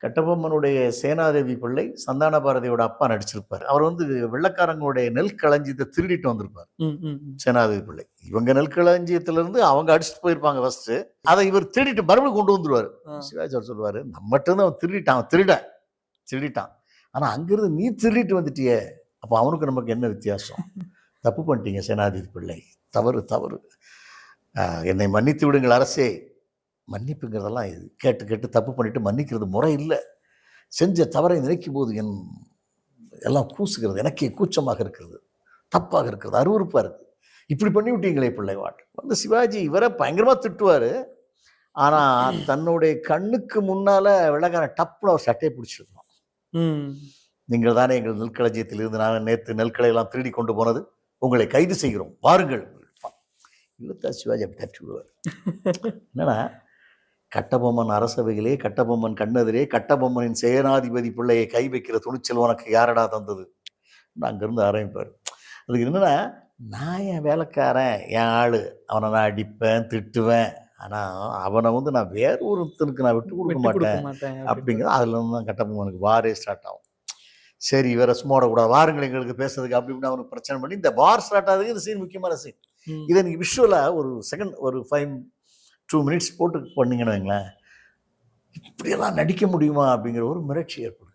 கட்டபொம்மனுடைய சேனாதேவி பிள்ளை சந்தான பாரதியோட அப்பா நடிச்சிருப்பார். அவர் வந்து வெள்ளைக்காரங்களுடைய நெல் களஞ்சியத்தை திருடிட்டு வந்திருப்பார். சேனாதேவி பிள்ளை இவங்க நெல் களஞ்சியத்திலிருந்து அவங்க அடிச்சுட்டு போயிருப்பாங்க ஃபர்ஸ்ட். அதை இவர் திருடிட்டு மறுபடியும் கொண்டு வந்துருவாரு. சிவாஜி அவர் சொல்லுவாரு, நம்மகிட்ட இருந்து அவன் திருடிட்டான். ஆனா அங்கிருந்து நீ திருடிட்டு வந்துட்டியே, அப்போ அவனுக்கு நமக்கு என்ன வித்தியாசம்? தப்பு பண்ணிட்டீங்க சேனாதிபதி பிள்ளை, தவறு. என்னை மன்னித்து விடுங்கள் அரசே. மன்னிப்புங்கிறதெல்லாம் இது கேட்டு தப்பு பண்ணிட்டு மன்னிக்கிறது முறை இல்லை. செஞ்ச தவறை நினைக்கும் போது என் எல்லாம் கூசுகிறது, எனக்கே கூச்சமாக இருக்கிறது, தப்பாக இருக்கிறது, அருவருப்பாக இருக்குது. இப்படி பண்ணி விட்டீங்களே பிள்ளைவாட் வந்து சிவாஜி இவரை பயங்கரமாக திட்டுவார். ஆனால் தன்னுடைய கண்ணுக்கு முன்னால் வெள்ளைக்காரன் டப்புன்னு அவர் சட்டையை பிடிச்சிருக்கணும். நீங்கள் தானே எங்கள் நெற்களஞ்சியத்தில் இருந்து நான் நேற்று நெற்களை எல்லாம் திருடி கொண்டு போனது, உங்களை கைது செய்கிறோம், வாருங்கள். இழுத்தா சிவாஜி அப்படி தட்டி விடுவார். என்னன்னா, கட்டபொம்மன் அரசவையிலே, கட்டபொம்மன் கண்ணெதிரே, கட்டபொம்மனின் சேனாதிபதி பிள்ளையை கை வைக்கிற துணிச்சல் உனக்கு யாரடா தந்தது? அங்கேருந்து ஆரம்பிப்பார். அதுக்கு என்னன்னா, நான் என் வேலைக்காரன், என் ஆள், அவனை நான் அடிப்பேன், திட்டுவேன், ஆனால் அவனை வந்து நான் வேற ஒருத்தனுக்கு நான் விட்டு கொடுக்க மாட்டேன் அப்படிங்கிறது. அதுலேருந்து தான் கட்டபொம்மனுக்கு வாரே ஸ்டார்ட் ஆகும். சரி வேற சும்மா விடக்கூடாது, வாருங்கள் எங்களுக்கு பேசுறதுக்கு அப்படி இப்படின்னு அவனுக்கு பிரச்சனை பண்ணி இந்த வார் ஸ்டார்ட் ஆகுது. இந்த சீன் முக்கியமான சீன். இதை நீங்கள் விஷுவலாக ஒரு செகண்ட் ஒரு 5-2 minutes போட்டு பண்ணிங்கன்னு வைங்களேன், இப்படியெல்லாம் நடிக்க முடியுமா அப்படிங்கிற ஒரு மிரட்சி ஏற்படும்.